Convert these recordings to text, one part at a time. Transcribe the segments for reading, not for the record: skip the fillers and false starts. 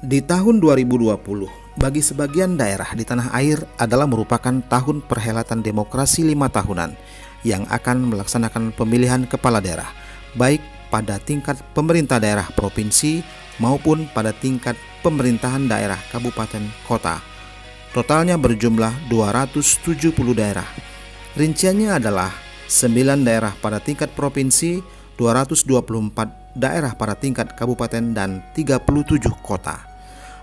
Di tahun 2020, bagi sebagian daerah di tanah air adalah merupakan tahun perhelatan demokrasi 5 tahunan yang akan melaksanakan pemilihan kepala daerah, baik pada tingkat pemerintah daerah provinsi maupun pada tingkat pemerintahan daerah kabupaten kota. Totalnya berjumlah 270 daerah. Rinciannya adalah 9 daerah pada tingkat provinsi, 224 daerah pada tingkat kabupaten, dan 37 kota.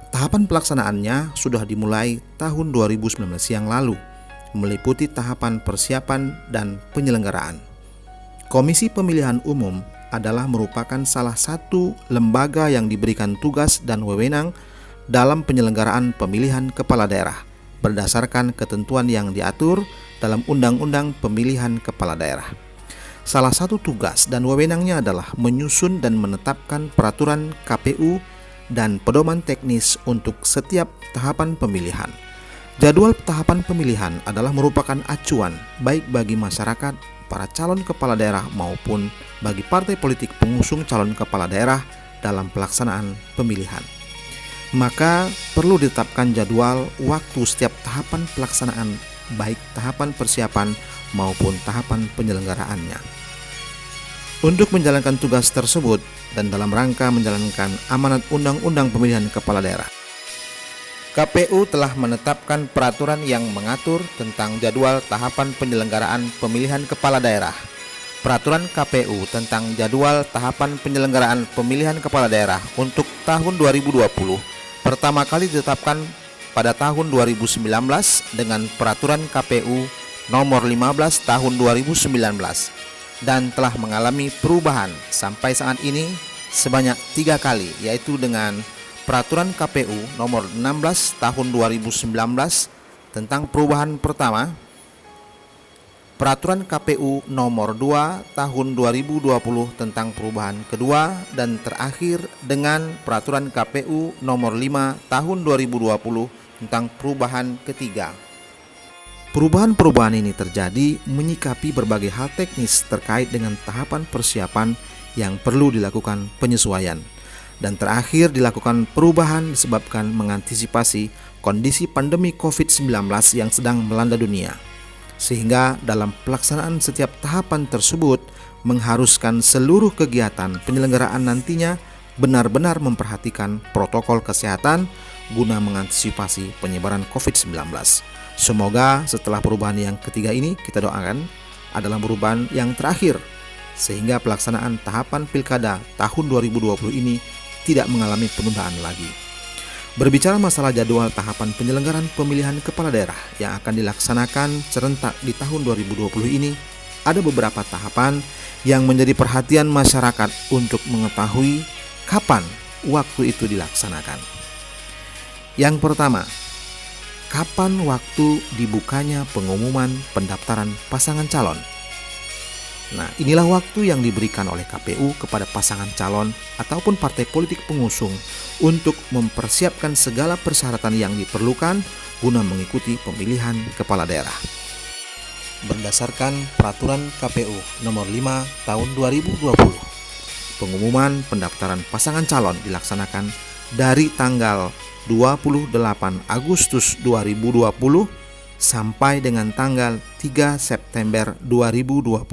Tahapan pelaksanaannya sudah dimulai tahun 2019 yang lalu, meliputi tahapan persiapan dan penyelenggaraan. Komisi Pemilihan Umum adalah merupakan salah satu lembaga yang diberikan tugas dan wewenang dalam penyelenggaraan pemilihan kepala daerah berdasarkan ketentuan yang diatur dalam Undang-Undang Pemilihan Kepala Daerah. Salah satu tugas dan wewenangnya adalah menyusun dan menetapkan peraturan KPU dan pedoman teknis untuk setiap tahapan pemilihan. Jadwal tahapan pemilihan adalah merupakan acuan baik bagi masyarakat, para calon kepala daerah maupun bagi partai politik pengusung calon kepala daerah dalam pelaksanaan pemilihan. Maka perlu ditetapkan jadwal waktu setiap tahapan pelaksanaan, baik tahapan persiapan maupun tahapan penyelenggaraannya. Untuk menjalankan tugas tersebut dan dalam rangka menjalankan amanat Undang-Undang Pemilihan Kepala Daerah, KPU telah menetapkan peraturan yang mengatur tentang jadwal tahapan penyelenggaraan pemilihan kepala daerah. Peraturan KPU tentang jadwal tahapan penyelenggaraan pemilihan kepala daerah untuk tahun 2020 pertama kali ditetapkan pada tahun 2019 dengan Peraturan KPU nomor 15 tahun 2019. Dan telah mengalami perubahan sampai saat ini sebanyak 3 kali, yaitu dengan Peraturan KPU nomor 16 tahun 2019 tentang perubahan pertama, Peraturan KPU nomor 2 tahun 2020 tentang perubahan kedua, dan terakhir dengan Peraturan KPU nomor 5 tahun 2020 tentang perubahan ketiga. Perubahan-perubahan ini terjadi menyikapi berbagai hal teknis terkait dengan tahapan persiapan yang perlu dilakukan penyesuaian. Dan terakhir dilakukan perubahan disebabkan mengantisipasi kondisi pandemi COVID-19 yang sedang melanda dunia. Sehingga dalam pelaksanaan setiap tahapan tersebut mengharuskan seluruh kegiatan penyelenggaraan nantinya benar-benar memperhatikan protokol kesehatan guna mengantisipasi penyebaran COVID-19. Semoga setelah perubahan yang ketiga ini kita doakan adalah perubahan yang terakhir, sehingga pelaksanaan tahapan pilkada tahun 2020 ini tidak mengalami penundaan lagi. Berbicara masalah jadwal tahapan penyelenggaraan pemilihan kepala daerah yang akan dilaksanakan serentak di tahun 2020 ini, ada beberapa tahapan yang menjadi perhatian masyarakat untuk mengetahui kapan waktu itu dilaksanakan. Yang pertama, kapan waktu dibukanya pengumuman pendaftaran pasangan calon? Nah, inilah waktu yang diberikan oleh KPU kepada pasangan calon ataupun partai politik pengusung untuk mempersiapkan segala persyaratan yang diperlukan guna mengikuti pemilihan kepala daerah. Berdasarkan Peraturan KPU nomor 5 tahun 2020, pengumuman pendaftaran pasangan calon dilaksanakan dari tanggal 28 Agustus 2020 sampai dengan tanggal 3 September 2020.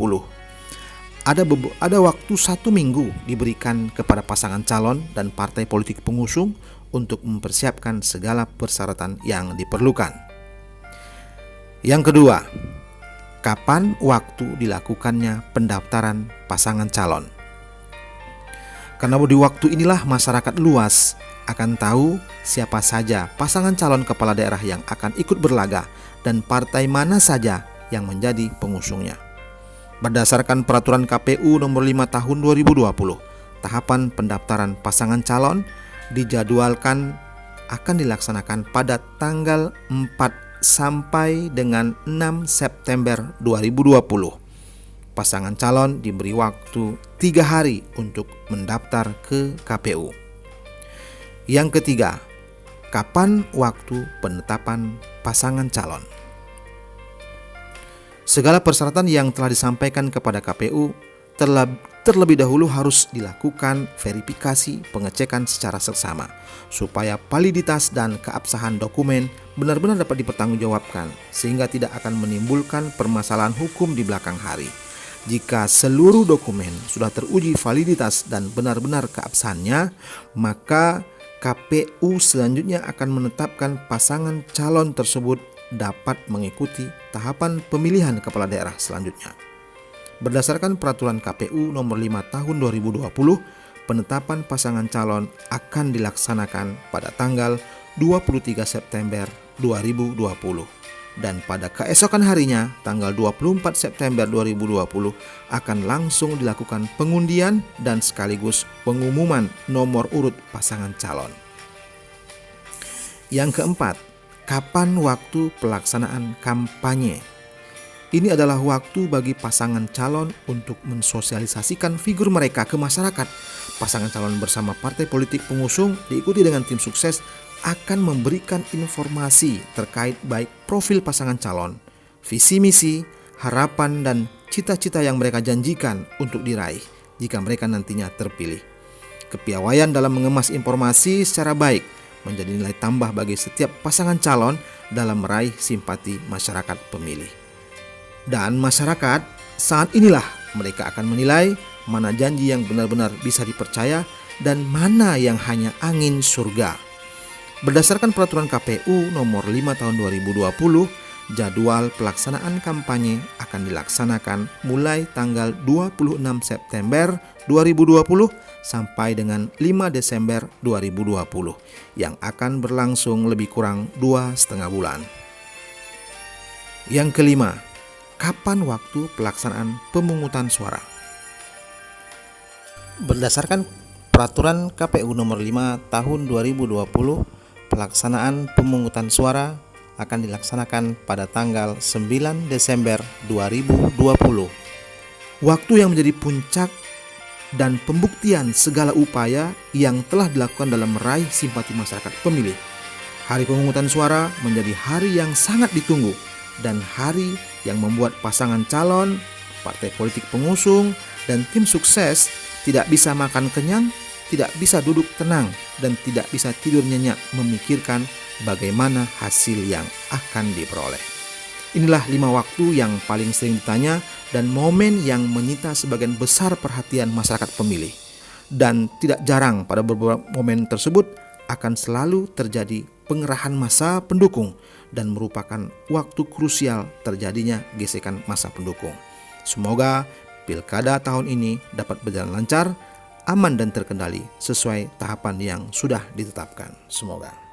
Ada waktu 1 minggu diberikan kepada pasangan calon dan partai politik pengusung untuk mempersiapkan segala persyaratan yang diperlukan. Yang kedua, kapan waktu dilakukannya pendaftaran pasangan calon? Karena di waktu inilah masyarakat luas akan tahu siapa saja pasangan calon kepala daerah yang akan ikut berlaga dan partai mana saja yang menjadi pengusungnya. Berdasarkan Peraturan KPU nomor 5 tahun 2020, tahapan pendaftaran pasangan calon dijadwalkan akan dilaksanakan pada tanggal 4 sampai dengan 6 September 2020. Pasangan calon diberi waktu 3 hari untuk mendaftar ke KPU. Yang ketiga, kapan waktu penetapan pasangan calon? Segala persyaratan yang telah disampaikan kepada KPU terlebih dahulu harus dilakukan verifikasi pengecekan secara seksama supaya validitas dan keabsahan dokumen benar-benar dapat dipertanggungjawabkan sehingga tidak akan menimbulkan permasalahan hukum di belakang hari. Jika seluruh dokumen sudah teruji validitas dan benar-benar keabsahannya, maka KPU selanjutnya akan menetapkan pasangan calon tersebut dapat mengikuti tahapan pemilihan kepala daerah selanjutnya. Berdasarkan peraturan KPU nomor 5 tahun 2020, penetapan pasangan calon akan dilaksanakan pada tanggal 23 September 2020. Dan pada keesokan harinya, tanggal 24 September 2020, akan langsung dilakukan pengundian dan sekaligus pengumuman nomor urut pasangan calon. Yang keempat, kapan waktu pelaksanaan kampanye? Ini adalah waktu bagi pasangan calon untuk mensosialisasikan figur mereka ke masyarakat. Pasangan calon bersama partai politik pengusung diikuti dengan tim sukses akan memberikan informasi terkait baik profil pasangan calon, visi misi, harapan dan cita-cita yang mereka janjikan untuk diraih jika mereka nantinya terpilih. Kepiawaian dalam mengemas informasi secara baik menjadi nilai tambah bagi setiap pasangan calon dalam meraih simpati masyarakat pemilih. Dan masyarakat saat inilah mereka akan menilai mana janji yang benar-benar bisa dipercaya dan mana yang hanya angin surga. Berdasarkan peraturan KPU nomor 5 tahun 2020, jadwal pelaksanaan kampanye akan dilaksanakan mulai tanggal 26 September 2020 sampai dengan 5 Desember 2020 yang akan berlangsung lebih kurang 2,5 bulan. Yang kelima, kapan waktu pelaksanaan pemungutan suara? Berdasarkan peraturan KPU nomor 5 tahun 2020, pelaksanaan pemungutan suara akan dilaksanakan pada tanggal 9 Desember 2020. Waktu yang menjadi puncak dan pembuktian segala upaya yang telah dilakukan dalam meraih simpati masyarakat pemilih. Hari pemungutan suara menjadi hari yang sangat ditunggu dan hari yang membuat pasangan calon, partai politik pengusung, dan tim sukses tidak bisa makan kenyang, tidak bisa duduk tenang, dan tidak bisa tidur nyenyak memikirkan bagaimana hasil yang akan diperoleh. Inilah 5 waktu yang paling sering ditanya dan momen yang menyita sebagian besar perhatian masyarakat pemilih. Dan tidak jarang pada beberapa momen tersebut akan selalu terjadi pengerahan massa pendukung dan merupakan waktu krusial terjadinya gesekan massa pendukung. Semoga pilkada tahun ini dapat berjalan lancar, aman dan terkendali sesuai tahapan yang sudah ditetapkan. Semoga.